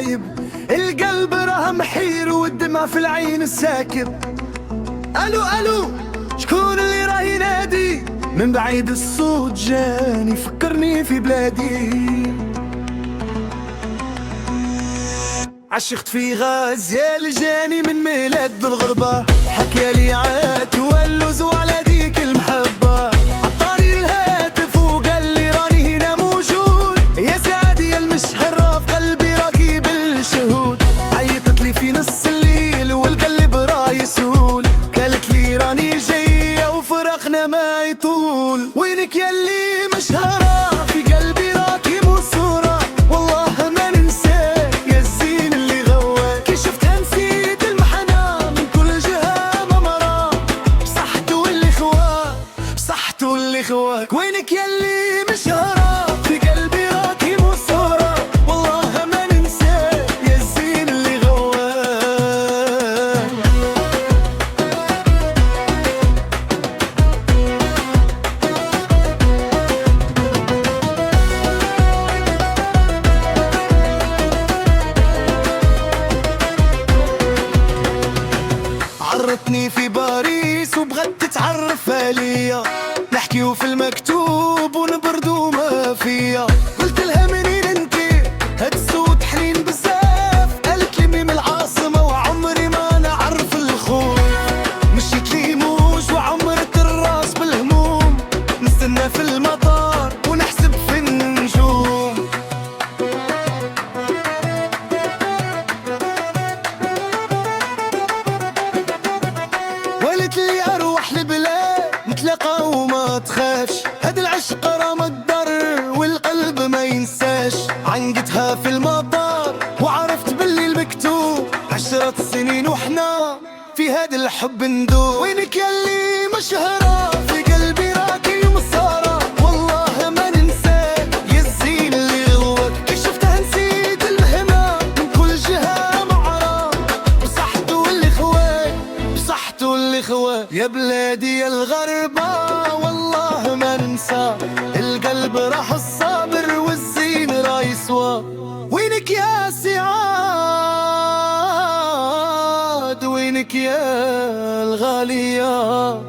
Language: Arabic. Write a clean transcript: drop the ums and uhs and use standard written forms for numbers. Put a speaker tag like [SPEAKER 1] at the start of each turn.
[SPEAKER 1] دايب، القلب راه محير والدمع في العين الساكب. الو الو، شكون اللي راه ينادي؟ من بعيد الصوت جاني فكرني في بلادي. عشقت في غازيال جاني من ميلاد الغربة، حكالي عاد واللوز وعلى ديك المحبة. عطاني الهاتف وقال لي راني هنا موجود، يا سعدي يا المشهرة في قلبي راكي بالشهود. عيطت لي في نص الليل والقلب راه يسول، قالت لي راني جاية وفراقنا ما يطول. وينك يا اللي مشهرة في قلبي راكي مصورة، والله ما ننساك يا الزين اللي غواك. كي شفتها نسيت المحنة من كل جهة ممرة، بصحته اللي خواك بصحته اللي خواك. وينك يا اللي مشهرة في قلبي راكي مصورة، والله ما ننساك يا الزين اللي غواك. عرتني في باريس وبغت تتعرف عليا، نحكيو في المكتوب ونبردو ما فيا. قلت لها منين انتي؟ هاد الصوت حنين بزاف. قالت لي من العاصمة وعمري ما نعرف الخوف. مشيت لي موج وعمرت الراس بالهموم، نستنى في المطار ونحسب في النجوم. قالت لي اروح لبلاد نتلاقى وما تخافش، هاد العشق راه مقدر والقلب ما ينساش. عنقتها في المطار وعرفت باللي المكتوب 10 سنين وحنا في هاد الحب ندوب. وينك يا اللي مشهرة في قلبي راكي مسارة، والله ما ننساك يا الزين اللي غواك. كي شفتها نسيت الهنا من كل جهة معرة، بصحته اللي خواك بصحته اللي خواك. يا بلادي يا الغربة والله ما ننسى، القلب راح الصابر والزين راه يسوى. وينك يا سعاد وينك يا الغالية؟